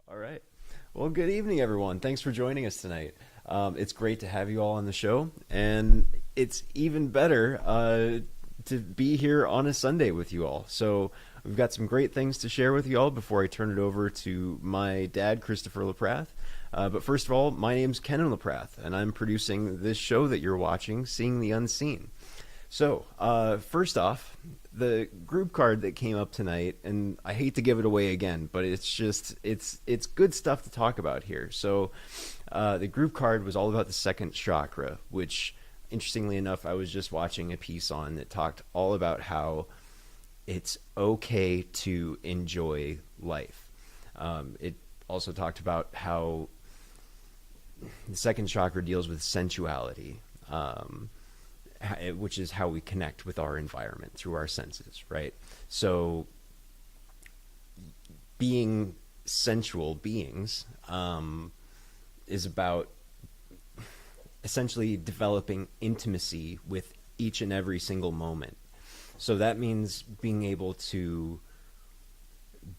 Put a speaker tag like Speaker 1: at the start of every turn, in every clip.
Speaker 1: All right. Well, good evening, everyone. Thanks for joining us tonight. It's great to have you all on the show, and it's even better to be here on a Sunday with you all. So, we've got some great things to share with you all before I turn it over to my dad, Christopher LaPrath. But first of all, my name's Kenan LaPrath, and I'm producing this show that you're watching, Seeing the Unseen. So, first off, the group card that came up tonight, and I hate to give it away again, but it's good stuff to talk about here. So, the group card was all about the second chakra, which, interestingly enough, I was just watching a piece on that talked all about how it's okay to enjoy life. It also talked about how the second chakra deals with sensuality. Which is how we connect with our environment through our senses, right? So, being sensual beings is about essentially developing intimacy with each and every single moment. So, that means being able to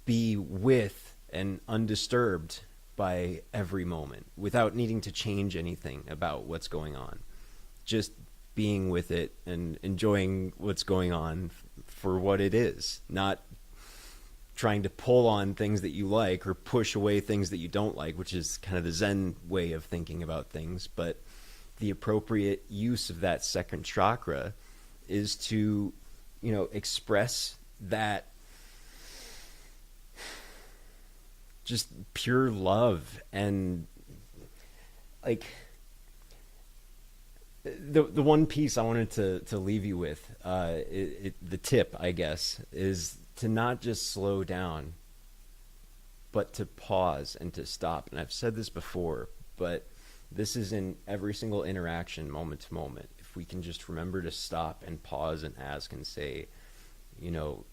Speaker 1: be with and undisturbed by every moment without needing to change anything about what's going on. Just being with it and enjoying what's going on for what it is, not trying to pull on things that you like or push away things that you don't like, which is kind of the Zen way of thinking about things. But the appropriate use of that second chakra is to, express that just pure love and like the one piece I wanted to leave you with, the tip, I guess, is to not just slow down, but to pause and to stop. And I've said this before, but this is in every single interaction, moment to moment. If we can just remember to stop and pause and ask and say, you know,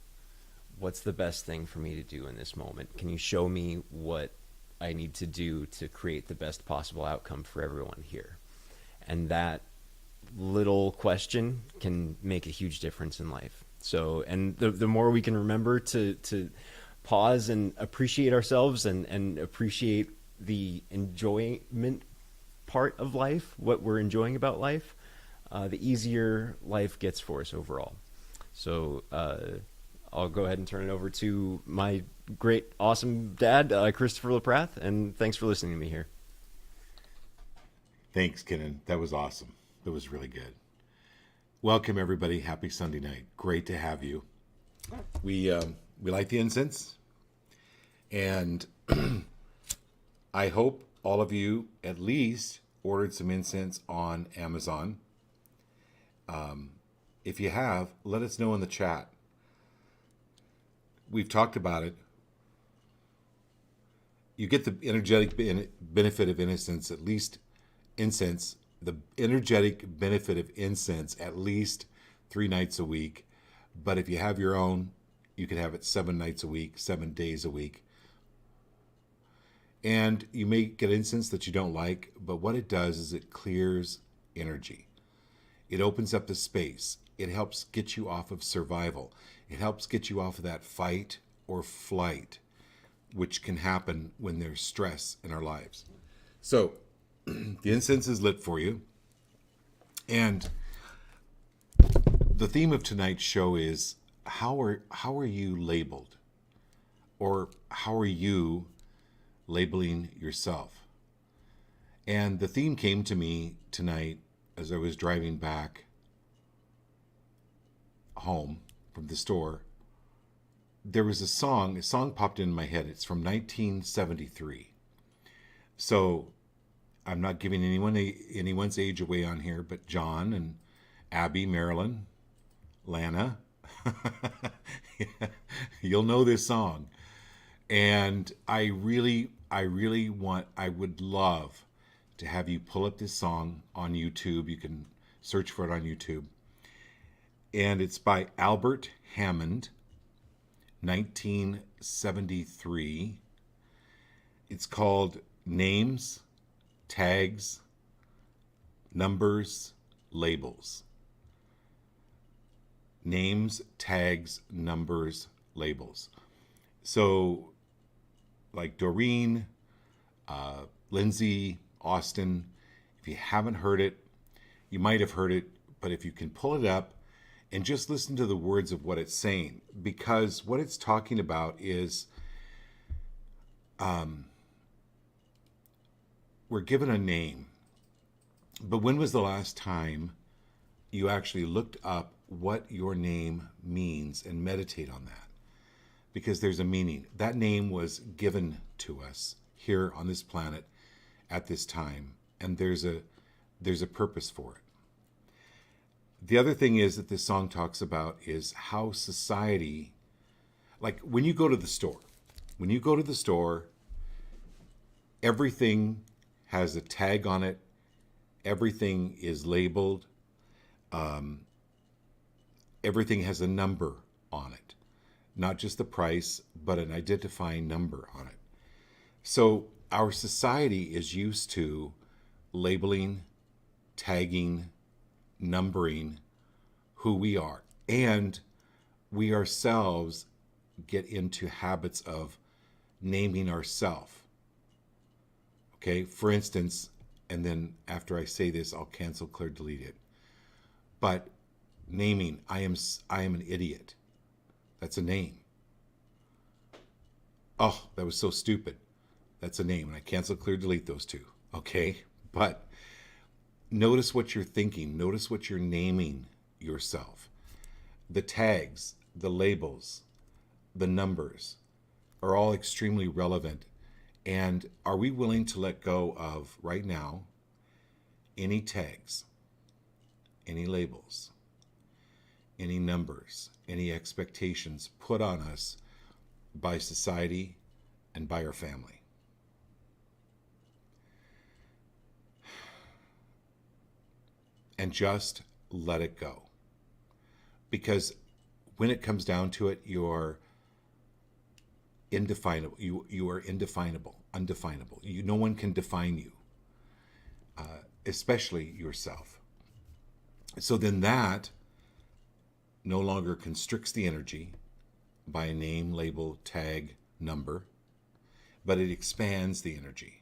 Speaker 1: what's the best thing for me to do in this moment? Can you show me what I need to do to create the best possible outcome for everyone here? And that little question can make a huge difference in life. So, and the more we can remember to pause and appreciate ourselves and appreciate the enjoyment part of life, what we're enjoying about life, the easier life gets for us overall. So, I'll go ahead and turn it over to my great, awesome dad, Christopher LaPrath, and thanks for listening to me here.
Speaker 2: Thanks, Kenan. That was awesome. That was really good. Welcome, everybody. Happy Sunday night. Great to have you. We like the incense, and I hope all of you at least ordered some incense on Amazon. If you have, let us know in the chat. We've talked about it. You get the energetic benefit of innocence, at least incense, the energetic benefit of incense at least 3 nights a week. But if you have your own, you can have it 7 nights a week, 7 days a week. And you may get incense that you don't like, but what it does is it clears energy. It opens up the space. It helps get you off of survival. It helps get you off of that fight or flight, which can happen when there's stress in our lives. So, the incense is lit for you. And the theme of tonight's show is how are you labeled? Or how are you labeling yourself? And the theme came to me tonight as I was driving back home from the store. There was a song popped in my head. It's from 1973. So I'm not giving anyone's age away on here, but John and Abby, Marilyn, Lana, you'll know this song. And I would love to have you pull up this song on YouTube. You can search for it on YouTube. And it's by Albert Hammond, 1973. It's called Names, Tags, Numbers, Labels. Names, tags, numbers, labels. So, like Doreen, Lindsay Austin. If you haven't heard it, you might have heard it, but if you can pull it up and just listen to the words of what it's saying, because what it's talking about is we're given a name, but when was the last time you actually looked up what your name means and meditate on that? Because there's a meaning. That name was given to us here on this planet at this time, and there's a purpose for it. The other thing is that this song talks about is how society, like when you go to the store, everything has a tag on it, everything is labeled, everything has a number on it, not just the price, but an identifying number on it. So our society is used to labeling, tagging, numbering who we are. And we ourselves get into habits of naming ourselves. Okay, for instance, and then after I say this, I'll cancel, clear, delete it. But naming, I am an idiot. That's a name. Oh, that was so stupid. That's a name. And I cancel, clear, delete those two. Okay, but notice what you're thinking. Notice what you're naming yourself. The tags, the labels, the numbers are all extremely relevant. And are we willing to let go of, right now, any tags, any labels, any numbers, any expectations put on us by society and by our family? And just let it go. Because when it comes down to it, you're indefinable. You are indefinable, undefinable. No one can define you, especially yourself. So then that no longer constricts the energy by a name, label, tag, number, but it expands the energy.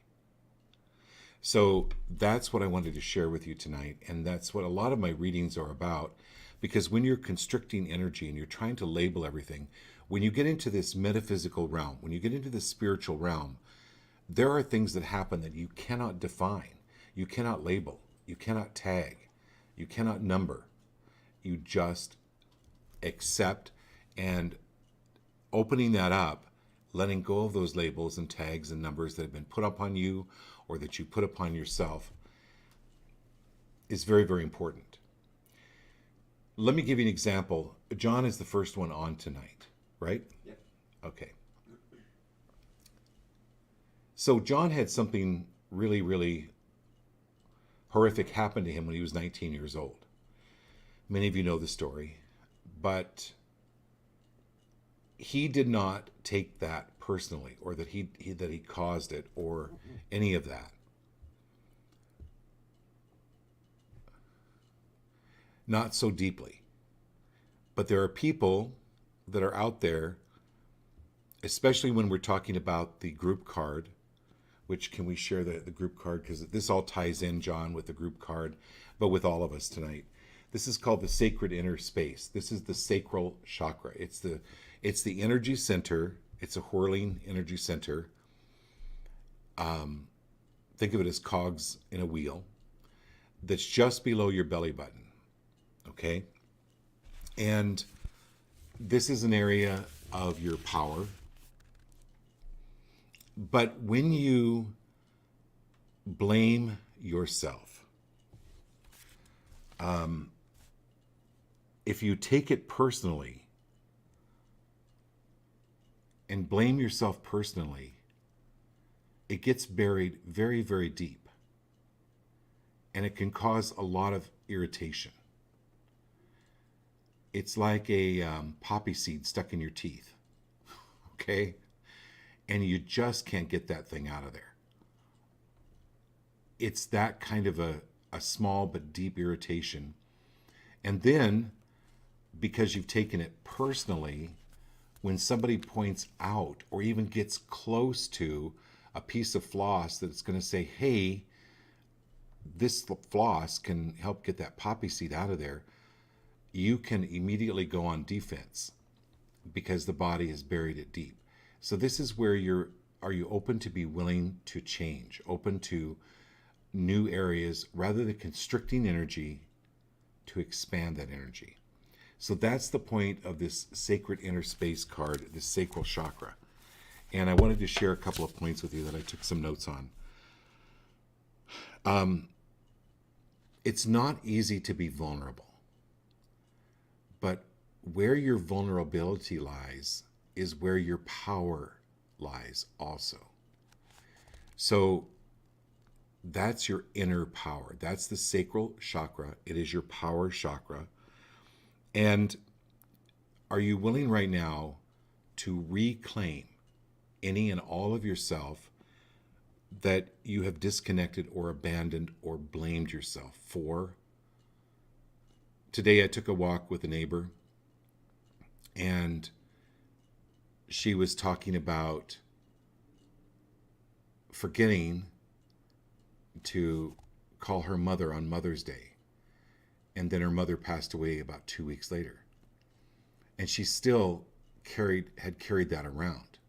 Speaker 2: So that's what I wanted to share with you tonight, and that's what a lot of my readings are about, because when you're constricting energy and you're trying to label everything, when you get into this metaphysical realm, when you get into the spiritual realm, there are things that happen that you cannot define, you cannot label, you cannot tag, you cannot number. You just accept, and opening that up, letting go of those labels and tags and numbers that have been put upon you or that you put upon yourself is very, very important. Let me give you an example. John is the first one on tonight, right?
Speaker 1: Yep.
Speaker 2: Okay. So John had something really, really horrific happen to him when he was 19 years old. Many of you know the story, but he did not take that personally, or that he caused it, or any of that. Not so deeply. But there are people that are out there, especially when we're talking about the group card, which, can we share the group card? Because this all ties in, John, with the group card, but with all of us tonight. This is called the sacred inner space. This is the sacral chakra. It's the energy center. It's a whirling energy center. Think of it as cogs in a wheel that's just below your belly button. Okay? And this is an area of your power. But when you blame yourself, if you take it personally and blame yourself personally, it gets buried very, very deep. And it can cause a lot of irritation. It's like a poppy seed stuck in your teeth. Okay? And you just can't get that thing out of there. It's that kind of a small but deep irritation. And then, because you've taken it personally, when somebody points out or even gets close to a piece of floss that's going to say, hey, this floss can help get that poppy seed out of there, you can immediately go on defense because the body has buried it deep. So this is where are you open to be willing to change, open to new areas rather than constricting energy to expand that energy. So that's the point of this sacred inner space card, this sacral chakra. And I wanted to share a couple of points with you that I took some notes on. It's not easy to be vulnerable, but where your vulnerability lies is where your power lies also. So that's your inner power. That's the sacral chakra. It is your power chakra. And are you willing right now to reclaim any and all of yourself that you have disconnected or abandoned or blamed yourself for? Today I took a walk with a neighbor, and she was talking about forgetting to call her mother on Mother's Day. And then her mother passed away about 2 weeks later. And she still had carried that around.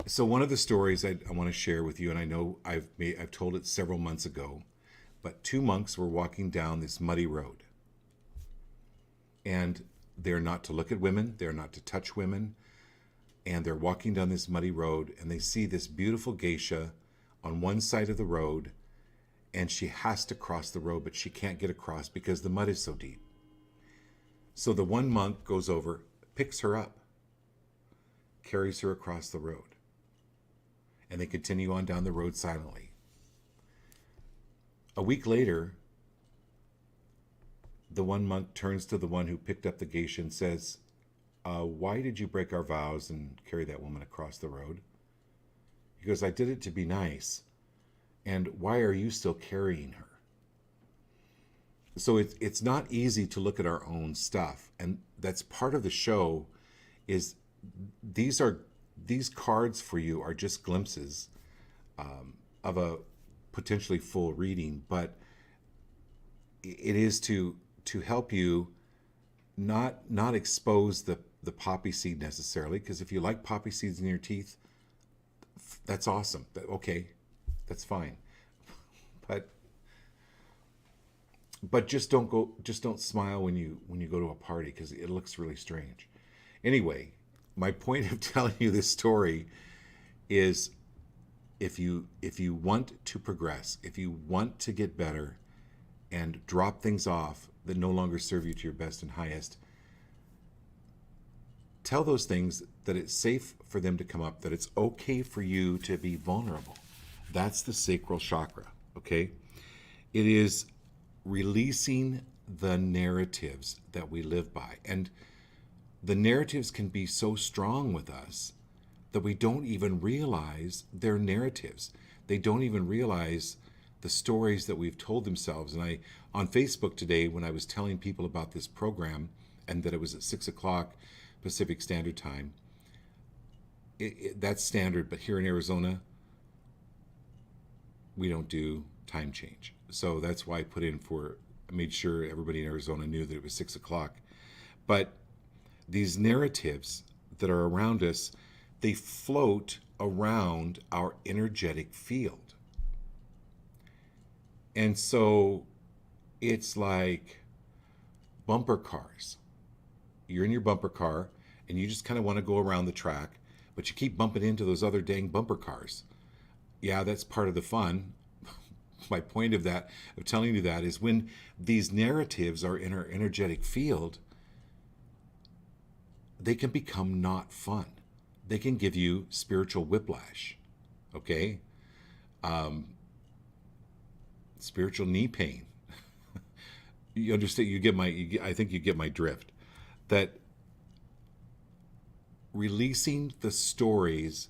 Speaker 2: So one of the stories I want to share with you, and I know I've told it several months ago, but two monks were walking down this muddy road. And they're not to look at women, they're not to touch women, and they're walking down this muddy road, and they see this beautiful geisha on one side of the road, and she has to cross the road, but she can't get across because the mud is so deep. So the one monk goes over, picks her up, carries her across the road, and they continue on down the road silently. A week later, the one monk turns to the one who picked up the geisha and says, why did you break our vows and carry that woman across the road? He goes, I did it to be nice. And why are you still carrying her? So it's not easy to look at our own stuff. And that's part of the show, is these cards for you are just glimpses of a potentially full reading, but it is to help you not expose the poppy seed necessarily, because if you like poppy seeds in your teeth, that's awesome. Okay, that's fine. But just don't smile when you go to a party, because it looks really strange. Anyway, my point of telling you this story is, if you want to progress, if you want to get better and drop things off that no longer serve you to your best and highest, tell those things that it's safe for them to come up, that it's okay for you to be vulnerable. That's the sacral chakra, okay? It is releasing the narratives that we live by. And the narratives can be so strong with us that we don't even realize they're narratives. They don't even realize the stories that we've told themselves. And on Facebook today, when I was telling people about this program and that it was at 6 o'clock Pacific Standard Time, that's standard, but here in Arizona, we don't do time change. So that's why I made sure everybody in Arizona knew that it was 6 o'clock. But these narratives that are around us, they float around our energetic field. And so it's like bumper cars. You're in your bumper car and you just kind of want to go around the track, but you keep bumping into those other dang bumper cars. Yeah, that's part of the fun. My point of telling you that, is when these narratives are in our energetic field, they can become not fun. They can give you spiritual whiplash, okay? Spiritual knee pain. You understand? I think you get my drift. That releasing the stories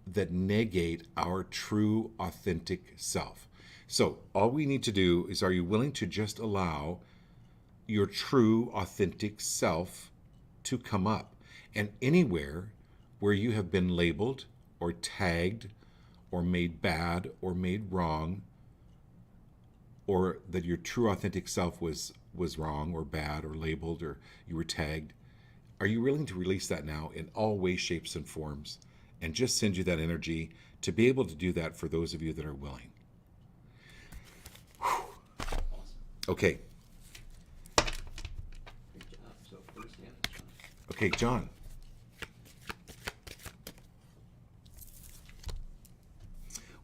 Speaker 2: that negate our true, authentic self. So all we need to do is, are you willing to just allow your true, authentic self to come up? And anywhere where you have been labeled or tagged or made bad or made wrong, or that your true authentic self was wrong or bad or labeled or you were tagged, are you willing to release that now in all ways, shapes, and forms, and just send you that energy to be able to do that for those of you that are willing? Okay.
Speaker 1: Good job. So first damage, John.
Speaker 2: Okay, John.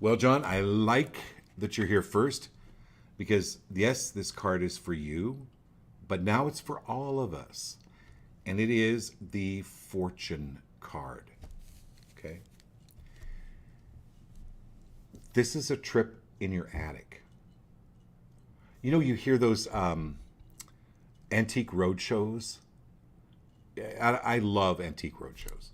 Speaker 2: Well, John, I like that you're here first because, yes, this card is for you, but now it's for all of us. And it is the Fortune card. Okay? This is a trip in your attic. You know, you hear those antique road shows. I love antique road shows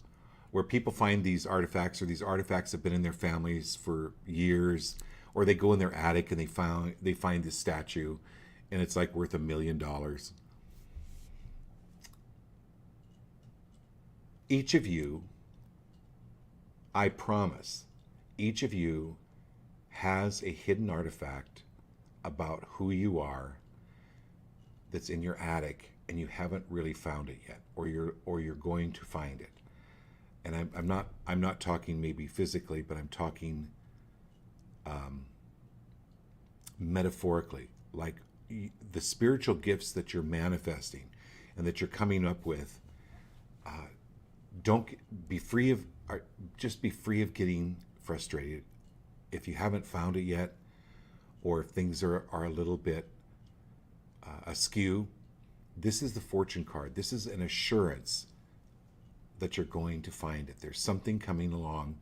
Speaker 2: where people find these artifacts, or these artifacts have been in their families for years, or they go in their attic and they find this statue and it's like worth $1 million. Each of you, I promise, each of you has a hidden artifact about who you are that's in your attic and you haven't really found it yet, or you're going to find it. And I'm not talking maybe physically, but I'm talking metaphorically, like the spiritual gifts that you're manifesting and that you're coming up with. Don't be free of, just be free of getting frustrated if you haven't found it yet, or if things are a little bit askew. This is the Fortune card. This is an assurance that you're going to find it. There's something coming along,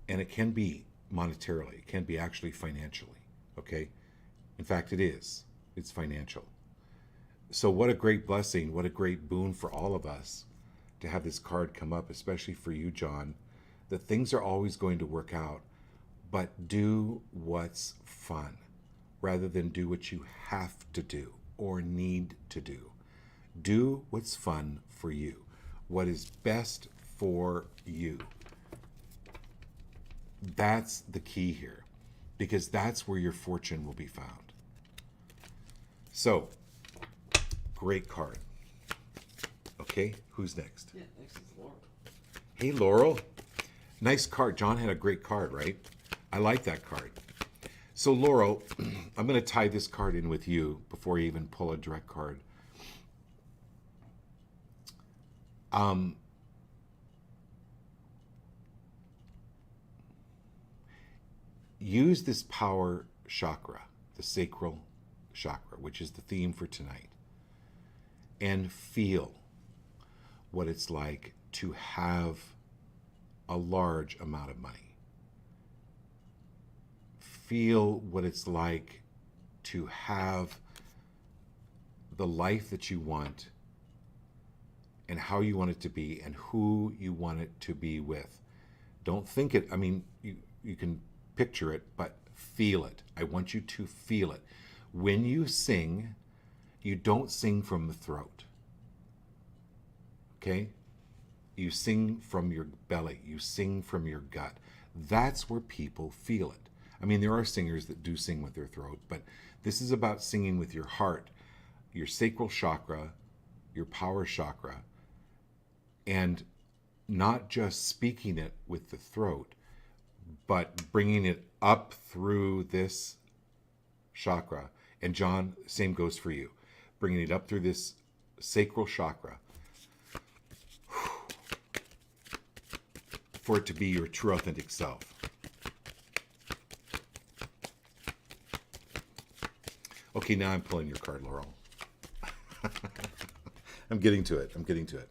Speaker 2: and it can be monetarily, it can be actually financially, okay? In fact, it is. It's financial. So what a great blessing, what a great boon for all of us to have this card come up, especially for you, John, that things are always going to work out, but do what's fun rather than do what you have to do or need to do. Do what's fun for you, what is best for you. That's the key here, because that's where your fortune will be found. So, great card. Okay, who's next?
Speaker 1: Yeah, next is Laurel.
Speaker 2: Hey, Laurel. Nice card. John had a great card, right? I like that card. So, Laurel, I'm going to tie this card in with you before you even pull a direct card. Use this power chakra, the sacral chakra, which is the theme for tonight, and feel what it's like to have a large amount of money. Feel what it's like to have the life that you want and how you want it to be and who you want it to be with. Don't think it, I mean, you can picture it, but feel it. I want you to feel it. When you sing, you don't sing from the throat. Okay? You sing from your belly. You sing from your gut. That's where people feel it. I mean, there are singers that do sing with their throat, but this is about singing with your heart, your sacral chakra, your power chakra, and not just speaking it with the throat, but bringing it up through this chakra. And John, same goes for you. Bringing it up through this sacral chakra for it to be your true authentic self. Okay, now I'm pulling your card, Laurel. I'm getting to it. I'm getting to it.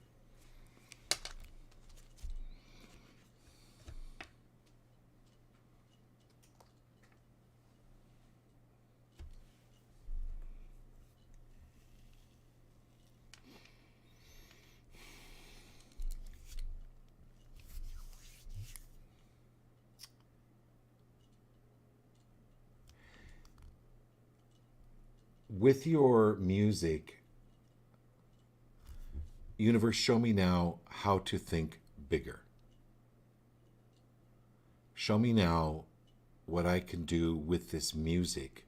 Speaker 2: With your music, universe, show me now how to think bigger. Show me now what I can do with this music.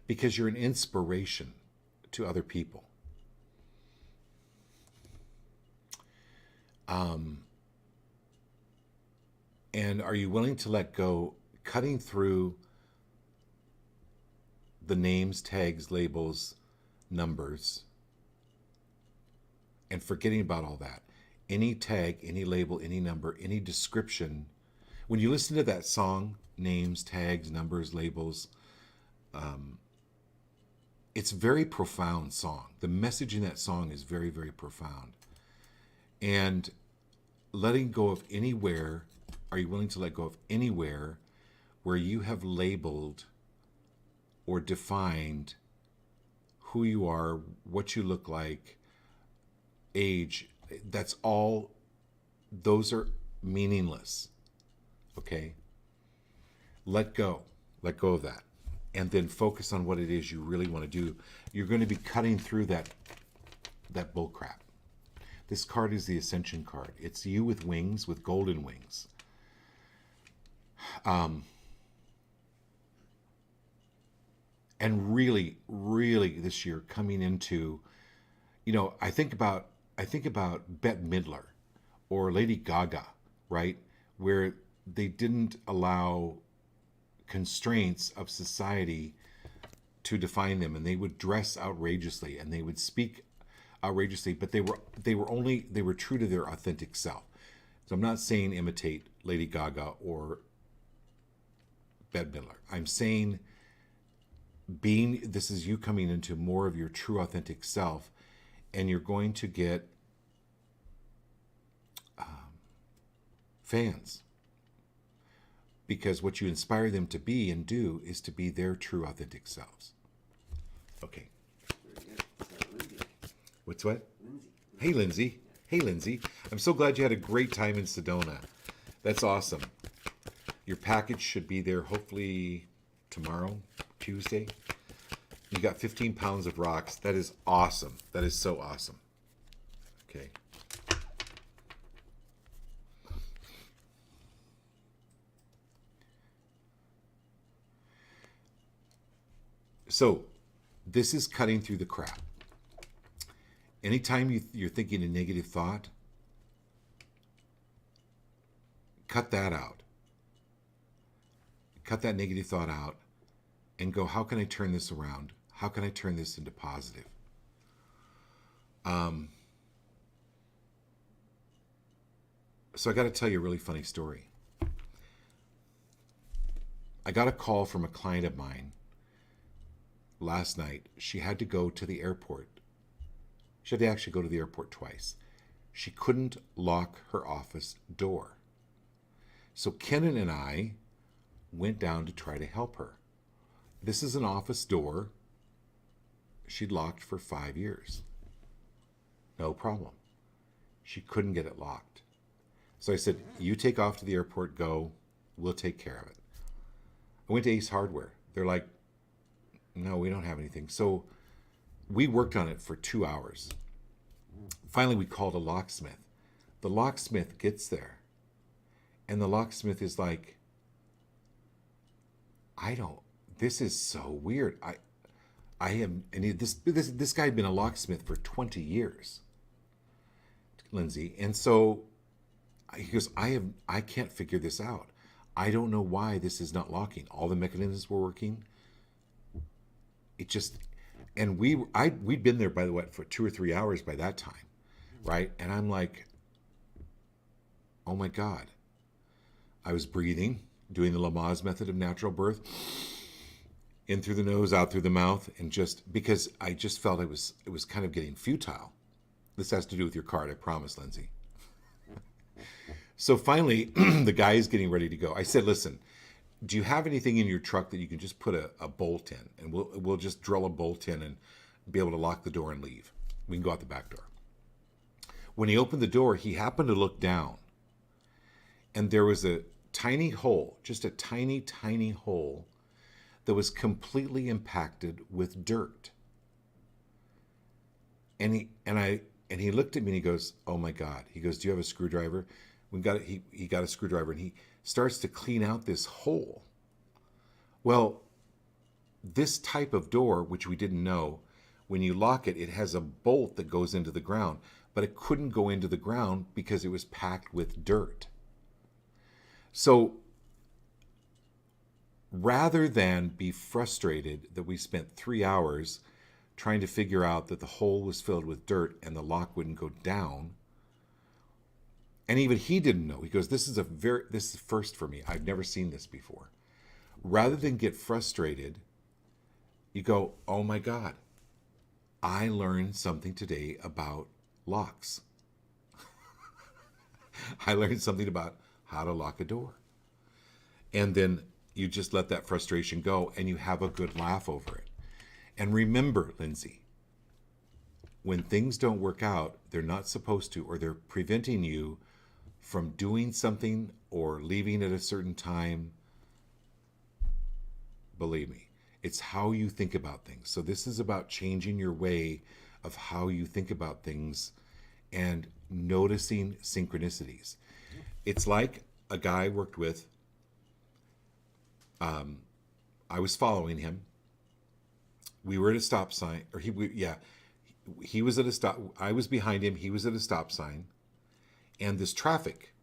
Speaker 2: Because you're an inspiration to other people. And are you willing to let go, cutting through the names, tags, labels, numbers, and forgetting about all that? Any tag, any label, any number, any description. When you listen to that song, names, tags, numbers, labels, it's a very profound song. The message in that song is very, very profound. And letting go of anywhere, are you willing to let go of anywhere where you have labeled or defined who you are, what you look like, age? That's all, those are meaningless. Okay? Let go. Let go of that. And then focus on what it is you really want to do. You're going to be cutting through that bull crap. This card is the Ascension card. It's you with wings, with golden wings. And really, really this year coming into, I think about Bette Midler or Lady Gaga, right? Where they didn't allow constraints of society to define them, and they would dress outrageously and they would speak outrageously, but they were true to their authentic self. So I'm not saying imitate Lady Gaga or Bette Midler. I'm saying this is you coming into more of your true authentic self, and you're going to get fans. Because what you inspire them to be and do is to be their true authentic selves. Okay. What's what? Lindsay. Hey, Lindsay. Hey, Lindsay. I'm so glad you had a great time in Sedona. That's awesome. Your package should be there hopefully tomorrow, Tuesday. You got 15 pounds of rocks. That is awesome. That is so awesome. Okay. So, this is cutting through the crap. Anytime you're thinking a negative thought, cut that out. Cut that negative thought out and go, how can I turn this around? How can I turn this into positive? So I got to tell you a really funny story. I got a call from a client of mine last night. She had to go to the airport. She had to actually go to the airport twice. She couldn't lock her office door. So Kenan and I went down to try to help her. This is an office door she'd locked for 5 years. No problem. She couldn't get it locked. So I said, you take off to the airport, go. We'll take care of it. I went to Ace Hardware. They're like, no, we don't have anything. So we worked on it for 2 hours. Finally, we called a locksmith. The locksmith gets there. And the locksmith is like, this is so weird. This guy had been a locksmith for 20 years, Lindsay. And so he goes, I can't figure this out. I don't know why this is not locking. All the mechanisms were working. It just, and we'd been there by the way for 2 or 3 hours by that time, right? And I'm like, oh my God. I was breathing, doing the Lamaze method of natural birth, in through the nose, out through the mouth, and just because I just felt it was kind of getting futile. This has to do with your card, I promise, Lindsay. So finally, the guy is getting ready to go. I said, listen, do you have anything in your truck that you can just put a bolt in, and we'll just drill a bolt in and be able to lock the door and leave. We can go out the back door. When he opened the door, he happened to look down, and there was a tiny hole, just a tiny, tiny hole that was completely impacted with dirt. And he looked at me and he goes, "Oh my God." He goes, "Do you have a screwdriver?" He got a screwdriver and he starts to clean out this hole. Well, this type of door, which we didn't know, when you lock it, it has a bolt that goes into the ground, but it couldn't go into the ground because it was packed with dirt. So rather than be frustrated that we spent 3 hours trying to figure out that the hole was filled with dirt and the lock wouldn't go down, and even he didn't know. He goes, this is first for me. I've never seen this before. Rather than get frustrated, you go, "Oh my God, I learned something today about locks. I learned something about how to lock a door." And then you just let that frustration go and you have a good laugh over it. And remember, Lindsay, when things don't work out, they're not supposed to, or they're preventing you from doing something or leaving at a certain time. Believe me, it's how you think about things. So this is about changing your way of how you think about things and noticing synchronicities. It's like a guy I worked with. I was following him. We were at a stop sign, or he was at a stop. I was behind him. He was at a stop sign, and this traffic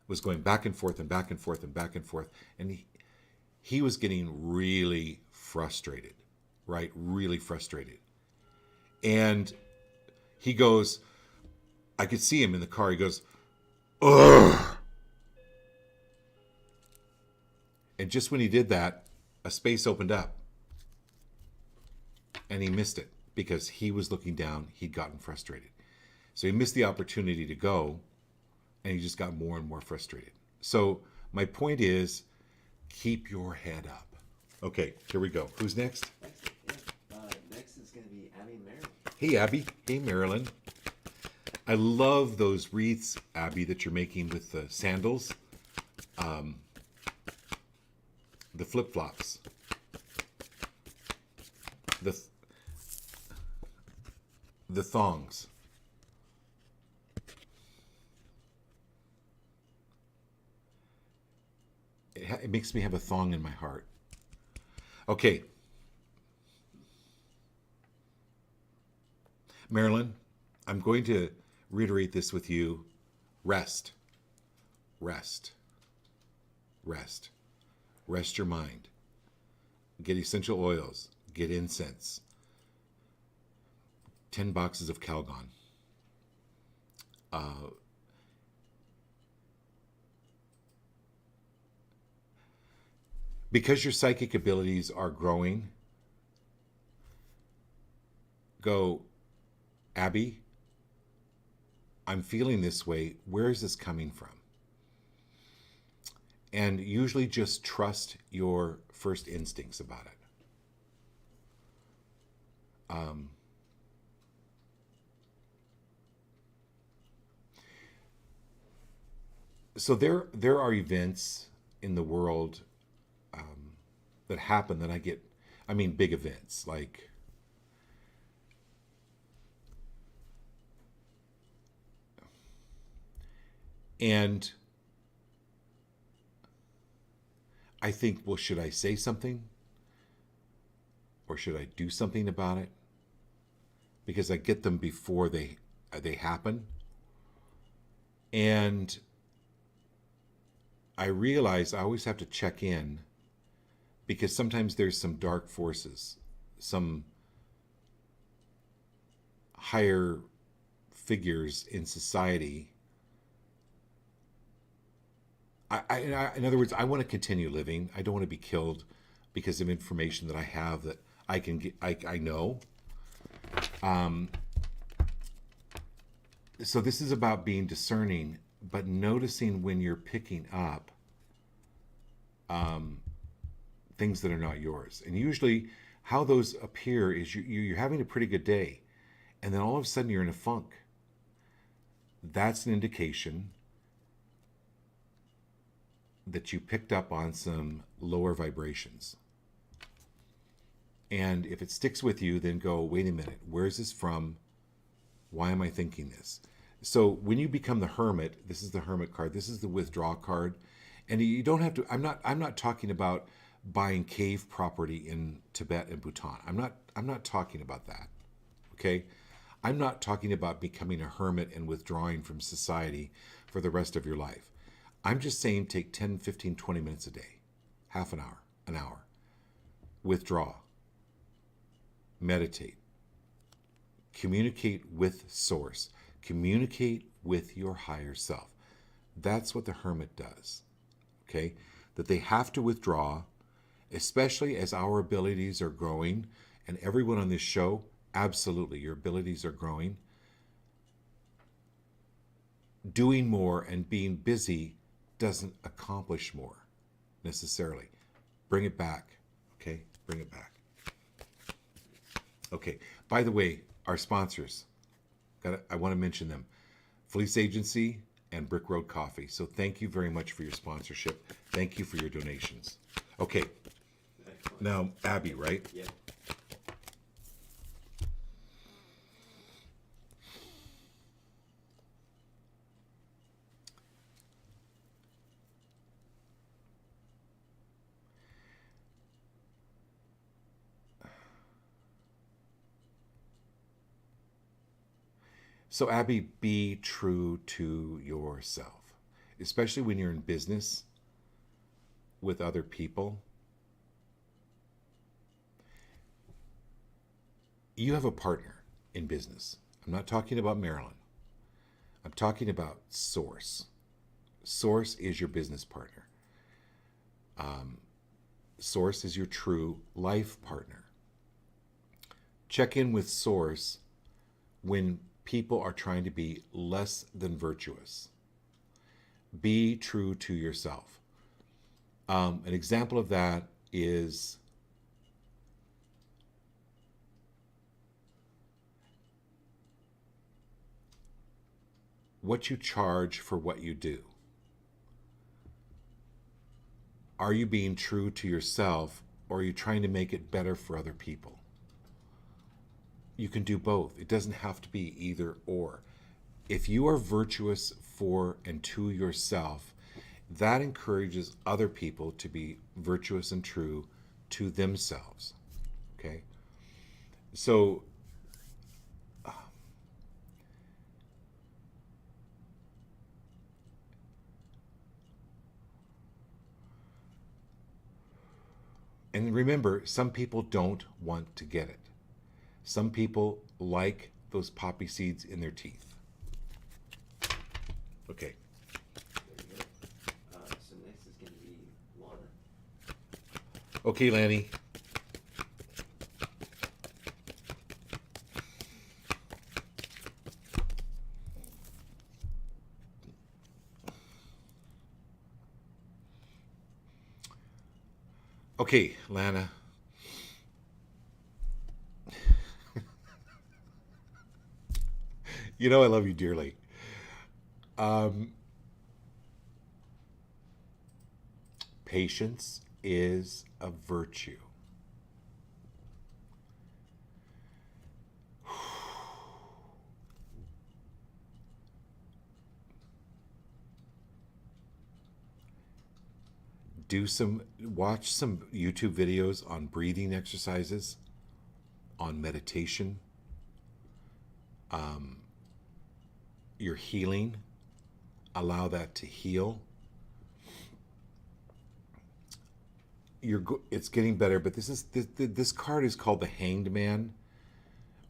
Speaker 2: was going back and forth and back and forth and back and forth, and he was getting really frustrated, right? Really frustrated. And he goes, I could see him in the car. He goes, "Ugh." And just when he did that, a space opened up. And he missed it because he was looking down. He'd gotten frustrated. So he missed the opportunity to go, and he just got more and more frustrated. So my point is, keep your head up. Okay, here we go. Who's next?
Speaker 1: Next is going to be Abby Maryland.
Speaker 2: Hey, Abby. Hey, Marilyn. I love those wreaths, Abby, that you're making with the sandals, the flip-flops, the thongs. It makes me have a thong in my heart. Okay. Marilyn, I'm going to reiterate this with you. Rest. Rest. Rest. Rest your mind. Get essential oils. Get incense. 10 boxes of Calgon. Because your psychic abilities are growing, go, "Abby, I'm feeling this way. Where is this coming from?" And usually just trust your first instincts about it. So there are events in the world that happen that big events like and I think, well, should I say something or should I do something about it? Because I get them before they happen. And I realize I always have to check in because sometimes there's some dark forces, some higher figures in society. In other words, I want to continue living. I don't want to be killed because of information that I have that I can get. I know. So this is about being discerning, but noticing when you're picking up things that are not yours. And usually how those appear is you're having a pretty good day, and then all of a sudden you're in a funk. That's an indication that you picked up on some lower vibrations. And if it sticks with you, then go, wait a minute, where is this from? Why am I thinking this? So when you become the hermit, this is the hermit card, this is the withdraw card. And you don't have to, I'm not talking about buying cave property in Tibet and Bhutan. I'm not talking about that. Okay? I'm not talking about becoming a hermit and withdrawing from society for the rest of your life. I'm just saying take 10, 15, 20 minutes a day, half an hour. Withdraw. Meditate. Communicate with source. Communicate with your higher self. That's what the hermit does. Okay? That they have to withdraw, especially as our abilities are growing. And everyone on this show, absolutely, your abilities are growing. Doing more and being busy doesn't accomplish more necessarily. Bring it back. Okay? Bring it back. Okay. By the way, our sponsors, I want to mention them. Fleece Agency and Brick Road Coffee. So thank you very much for your sponsorship. Thank you for your donations. Okay. Now, Abby, right?
Speaker 1: Yeah.
Speaker 2: So, Abby, be true to yourself, especially when you're in business with other people. You have a partner in business. I'm not talking about Marilyn. I'm talking about Source. Source is your business partner. Source is your true life partner. Check in with Source when people are trying to be less than virtuous. Be true to yourself. An example of that is what you charge for what you do. Are you being true to yourself, or are you trying to make it better for other people? You can do both. It doesn't have to be either or. If you are virtuous for and to yourself, that encourages other people to be virtuous and true to themselves. Okay? So, and remember, some people don't want to get it. Some people like those poppy seeds in their teeth. Okay.
Speaker 1: So next is going to be Lana.
Speaker 2: Okay, Lanny. Okay, Lana. You know I love you dearly. Patience is a virtue. Watch some YouTube videos on breathing exercises, on meditation, your healing. Allow that to heal. It's getting better, but this card is called the Hanged Man,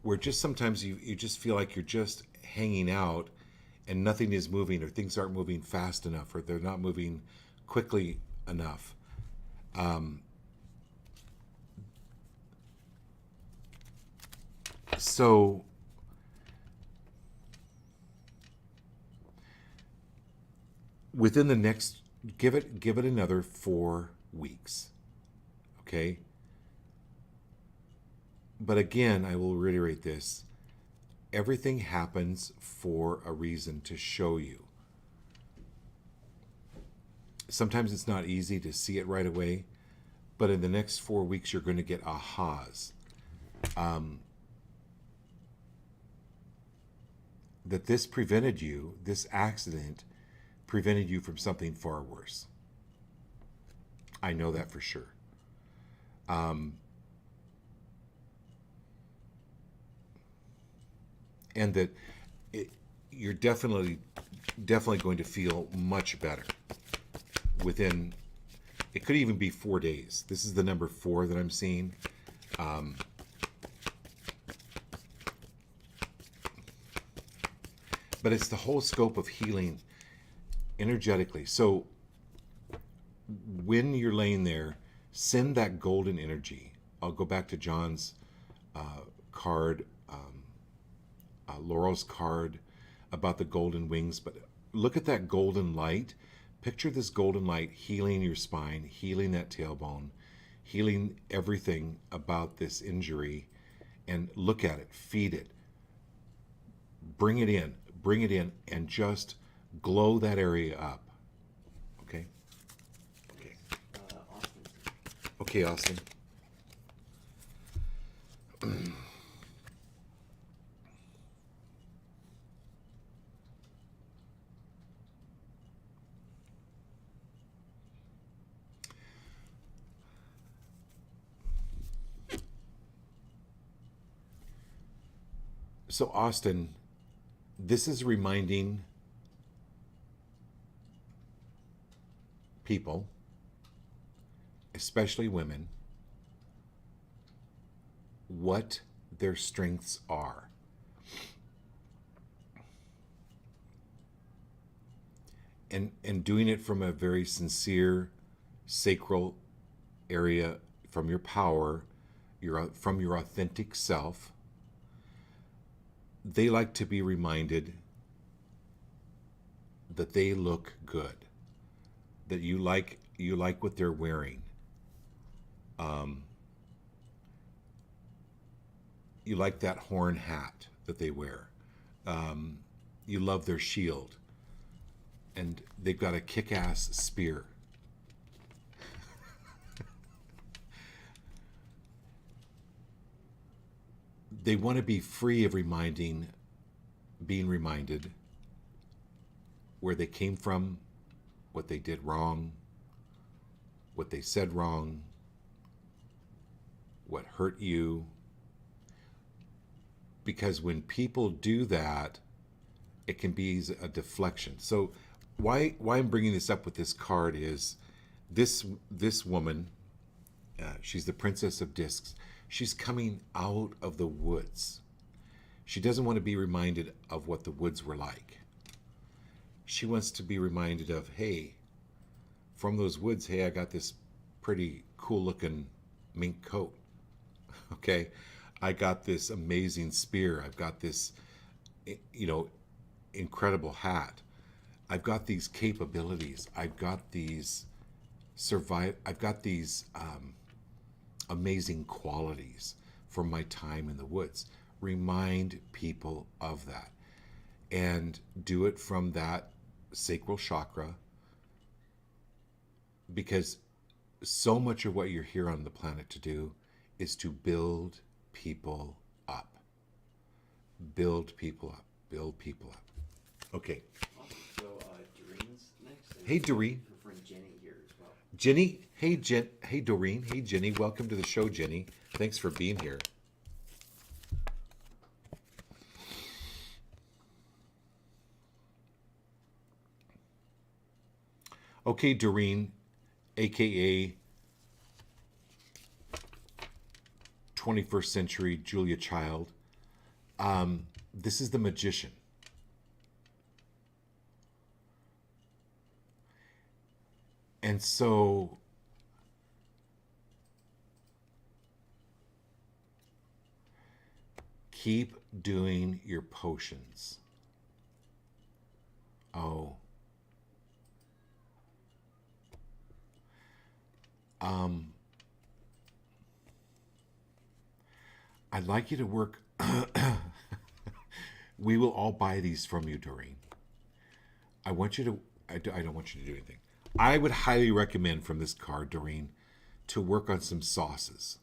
Speaker 2: where just sometimes you just feel like you're just hanging out and nothing is moving, or things aren't moving fast enough, or they're not moving quickly enough. So within the next, give it another 4 weeks. Okay? But again, I will reiterate this. Everything happens for a reason, to show you. Sometimes it's not easy to see it right away, but in the next 4 weeks, you're going to get ahas. That this accident prevented you from something far worse. I know that for sure. And that you're definitely going to feel much better within, it could even be 4 days. This is the number 4 that I'm seeing. But it's the whole scope of healing energetically. So when you're laying there, send that golden energy. I'll go back to John's card, Laurel's card about the golden wings, but look at that golden light. Picture this golden light healing your spine, healing that tailbone, healing everything about this injury, and look at it, feed it, bring it in, and just glow that area up. Okay? Okay.
Speaker 1: Austin.
Speaker 2: Okay, Austin. So, Austin, this is reminding people, especially women, what their strengths are. And doing it from a very sincere, sacral area, from your power, from your authentic self. They like to be reminded that they look good, that you like what they're wearing. You like that horn hat that they wear. You love their shield. And they've got a kick-ass spear. They want to be free of being reminded where they came from, what they did wrong, what they said wrong, what hurt you. Because when people do that, it can be a deflection. So why I'm bringing this up with this card is this woman, she's the Princess of Discs. She's coming out of the woods. She doesn't want to be reminded of what the woods were like. She wants to be reminded of, hey, from those woods, hey, I got this pretty cool looking mink coat. Okay. I got this amazing spear. I've got this, incredible hat. I've got these capabilities. I've got these amazing qualities from my time in the woods. Remind people of that and do it from that sacral chakra, because so much of what you're here on the planet to do is to build people up. Build people up. Build people up. Okay.
Speaker 1: So, Doreen's next.
Speaker 2: Hey, Doreen.
Speaker 1: Her friend Jenny here as well.
Speaker 2: Jenny. Hey, Doreen. Hey, Jenny. Welcome to the show, Jenny. Thanks for being here. Okay, Doreen, aka 21st century Julia Child. This is the Magician. And so keep doing your potions. Oh. I'd like you to work. We will all buy these from you, Doreen. I want you to. I don't want you to do anything. I would highly recommend from this card, Doreen, to work on some sauces.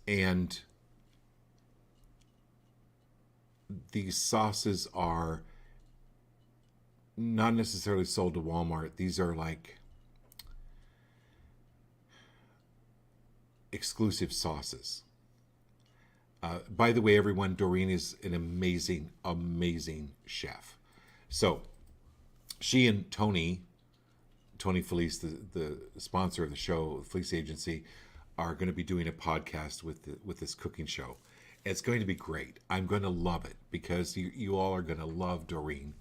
Speaker 2: And these sauces are not necessarily sold to Walmart. These are like exclusive sauces. By the way, everyone, Doreen is an amazing, amazing chef. So she and Tony Felice, the sponsor of the show, Felice Agency, are going to be doing a podcast with this cooking show. It's going to be great. I'm going to love it because you all are going to love Doreen.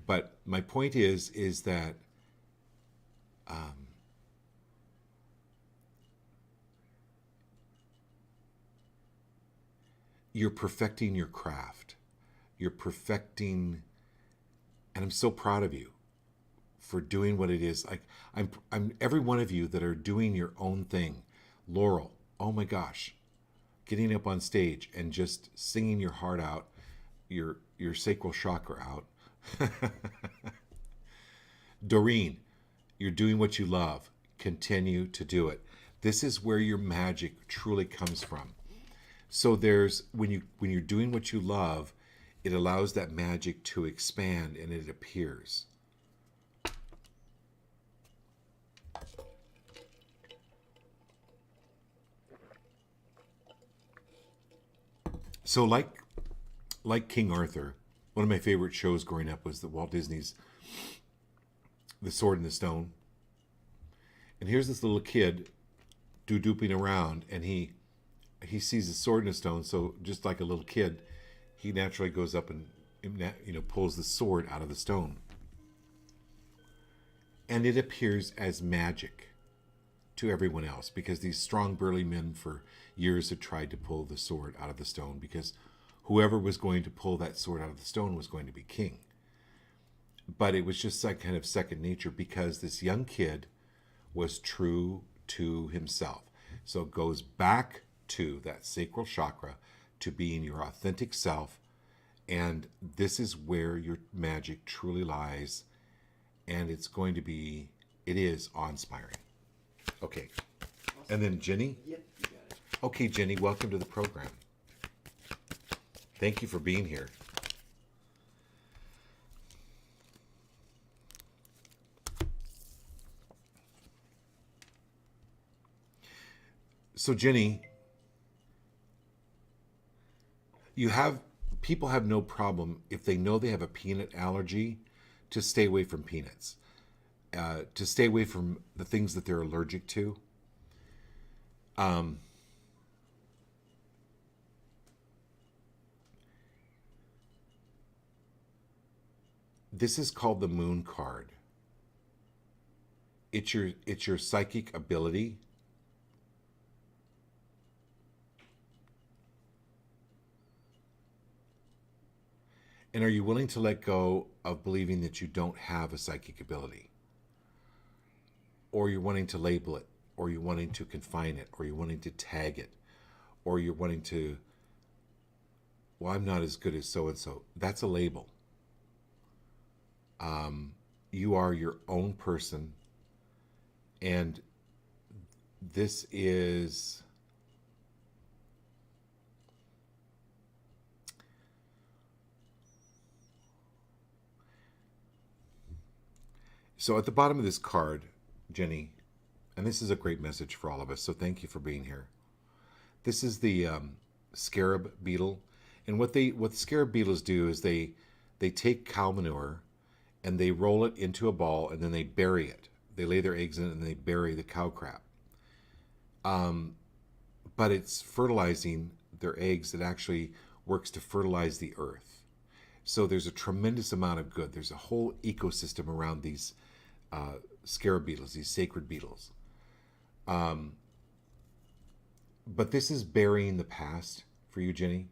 Speaker 2: But my point is that you're perfecting your craft. You're perfecting, and I'm so proud of you for doing what it is. Like I'm every one of you that are doing your own thing. Laurel, oh my gosh, getting up on stage and just singing your heart out, your sacral chakra out. Doreen, you're doing what you love. Continue to do it. This is where your magic truly comes from. So there's when you're doing what you love, it allows that magic to expand and it appears. So like King Arthur, one of my favorite shows growing up was the Walt Disney's The Sword and the Stone. And here's this little kid duping around, and he sees a sword and a stone. So just like a little kid, he naturally goes up and pulls the sword out of the stone, and it appears as magic to everyone else because these strong burly men for years had tried to pull the sword out of the stone because whoever was going to pull that sword out of the stone was going to be king. But it was just like kind of second nature because this young kid was true to himself. So it goes back to that sacral chakra, to being your authentic self. And this is where your magic truly lies. And it is awe-inspiring. Okay. And then Jenny?
Speaker 1: Yep, you got it.
Speaker 2: Okay, Jenny, welcome to the program. Thank you for being here. So Jenny, people have no problem if they know they have a peanut allergy to stay away from peanuts, to stay away from the things that they're allergic to. This is called the Moon card. It's your psychic ability. And are you willing to let go of believing that you don't have a psychic ability? Or you're wanting to label it, or you're wanting to confine it, or you're wanting to tag it, or you're wanting to, well, I'm not as good as so-and-so. That's a label. You are your own person, and this is... So at the bottom of this card, Jenny, and this is a great message for all of us, so thank you for being here. This is the scarab beetle, and what the scarab beetles do is they take cow manure and they roll it into a ball and then they bury it. They lay their eggs in it and they bury the cow crap. But it's fertilizing their eggs that actually works to fertilize the earth. So there's a tremendous amount of good. There's a whole ecosystem around these scarab beetles, these sacred beetles. But this is burying the past for you, Jenny.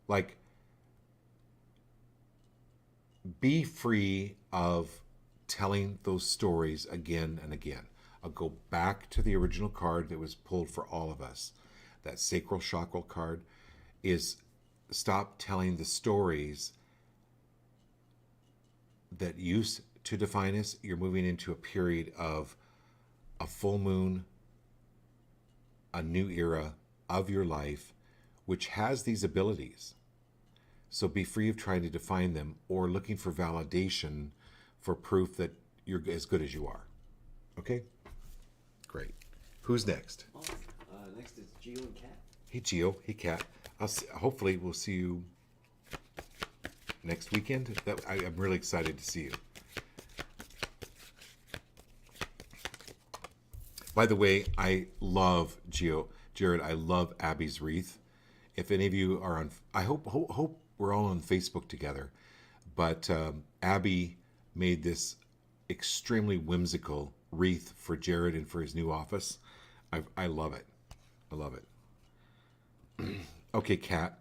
Speaker 2: Like, be free of telling those stories again and again. I'll go back to the original card that was pulled for all of us. That sacral chakra card is stop telling the stories that used to Definus, you're moving into a period of a full moon, a new era of your life, which has these abilities. So be free of trying to define them or looking for validation for proof that you're as good as you are. Okay? Great. Who's next?
Speaker 1: Awesome. Next is Geo and Kat.
Speaker 2: Hey, Gio. Hey, Kat. Hopefully, we'll see you next weekend. I'm really excited to see you. By the way, I love Jared, I love Abby's wreath. If any of you are on, I hope we're all on Facebook together. But Abby made this extremely whimsical wreath for Jared and for his new office. I love it. I love it. Okay, Kat.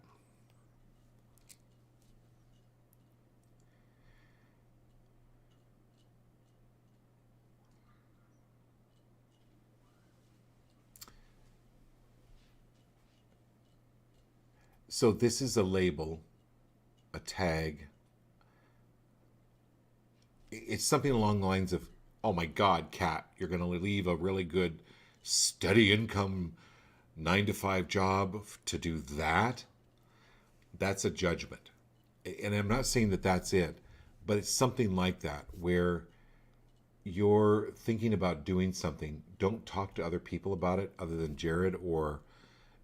Speaker 2: So this is a label, a tag. It's something along the lines of, oh my God, Kat, you're going to leave a really good, steady income 9-to-5 job to do that? That's a judgment. And I'm not saying that that's it, but it's something like that where you're thinking about doing something. Don't talk to other people about it other than Jared, or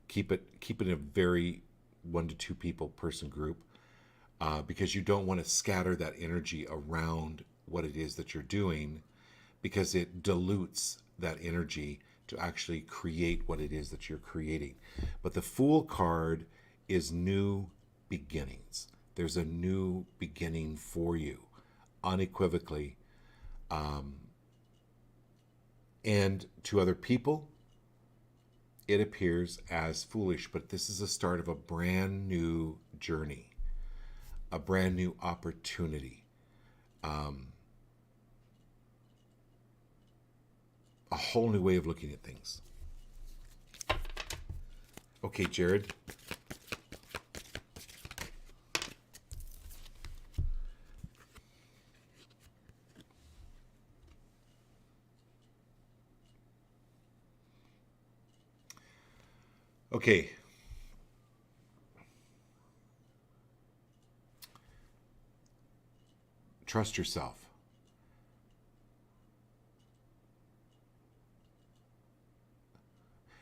Speaker 2: keep it in a very 1 to 2 people person group, because you don't want to scatter that energy around what it is that you're doing, because it dilutes that energy to actually create what it is that you're creating. But the Fool card is new beginnings. There's a new beginning for you, unequivocally. And to other people, it appears as foolish, but this is the start of a brand new journey, a brand new opportunity, a whole new way of looking at things. Okay, Jared. Okay. Trust yourself.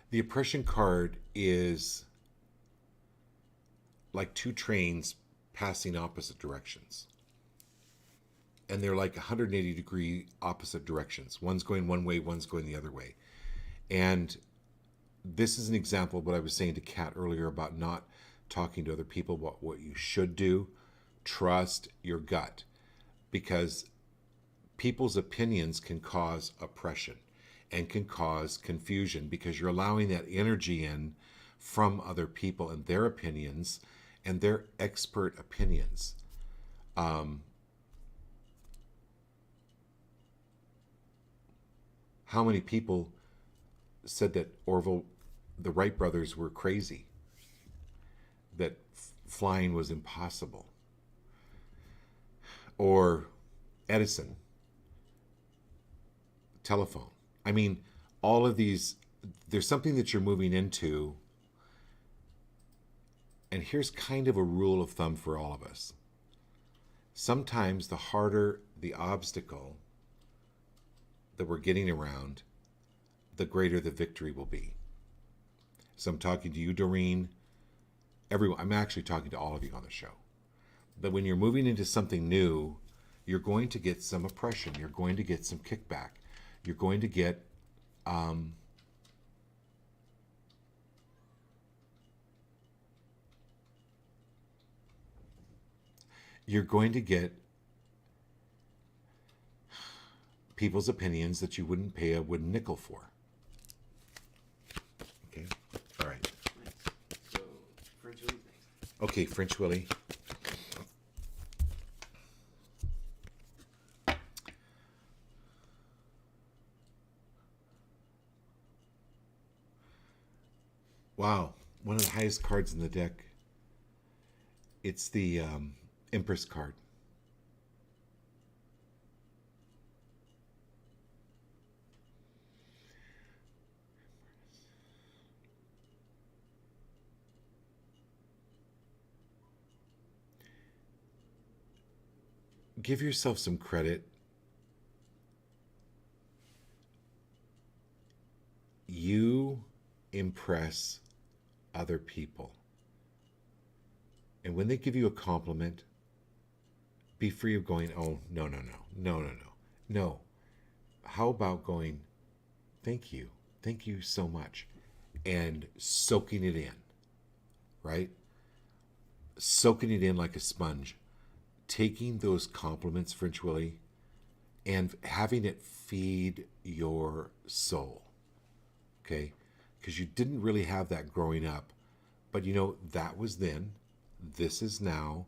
Speaker 2: The oppression card is like 2 trains passing opposite directions. And they're like 180-degree opposite directions. One's going one way, one's going the other way. And this is an example of what I was saying to Kat earlier about not talking to other people about what you should do. Trust your gut, because people's opinions can cause oppression and can cause confusion, because you're allowing that energy in from other people and their opinions and their expert opinions. How many people said that the Wright brothers were crazy, that flying was impossible? Or Edison, telephone. I mean, all of these, there's something that you're moving into. And here's kind of a rule of thumb for all of us. Sometimes the harder the obstacle that we're getting around, the greater the victory will be. So I'm talking to you, Doreen, everyone. I'm actually talking to all of you on the show. But when you're moving into something new, you're going to get some oppression. You're going to get some kickback. You're going to get people's opinions that you wouldn't pay a wooden nickel for. Okay? All right.
Speaker 1: So, French Willie's next.
Speaker 2: Okay, French Willie. Wow, one of the highest cards in the deck. It's the Empress card. give yourself some credit. You impress other people. And when they give you a compliment, be free of going, oh, no, no, no, no, no, no. No. How about going, thank you. Thank you so much. And soaking it in, right? Soaking it in like a sponge. Taking those compliments, French Willie, and having it feed your soul. Okay? Because you didn't really have that growing up. But you know, that was then. This is now.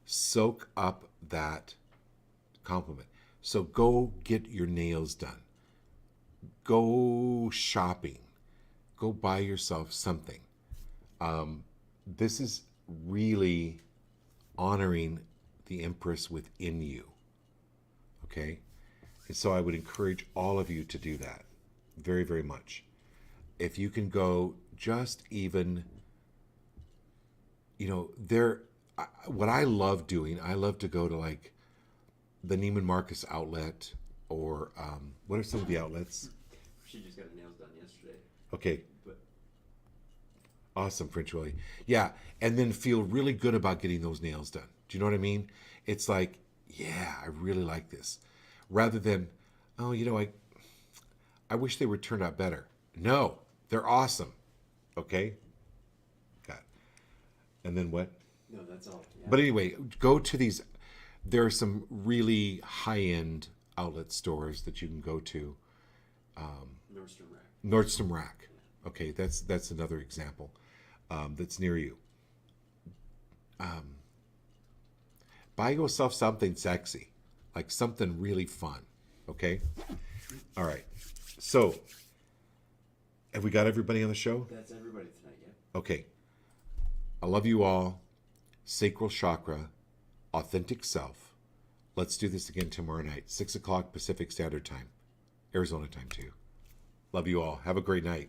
Speaker 2: Soak up that compliment. So go get your nails done. Go shopping. Go buy yourself something. This is really honoring the Empress within you. Okay? And so I would encourage all of you to do that very, very much. If you can go just even, what I love doing, I love to go to like the Neiman Marcus outlet or what are some of the outlets?
Speaker 1: She just got her nails done yesterday.
Speaker 2: Okay.
Speaker 1: But
Speaker 2: Awesome, French Willie. Yeah, and then feel really good about getting those nails done. Do you know what I mean? It's like, yeah, I really like this. Rather than, oh, I wish they would turn out better. No, they're awesome. Okay? Got it. And then what?
Speaker 1: no, that's all. Yeah.
Speaker 2: But anyway, go to these. There are some really high-end outlet stores that you can go to.
Speaker 1: Nordstrom Rack.
Speaker 2: Nordstrom Rack. Okay, that's another example that's near you. Buy yourself something sexy, like something really fun. Okay? All right. So, have we got everybody on the show?
Speaker 1: That's everybody tonight, yeah.
Speaker 2: Okay. I love you all. Sacral chakra, authentic self. Let's do this again tomorrow night, 6 o'clock Pacific Standard Time, Arizona time too. Love you all. Have a great night.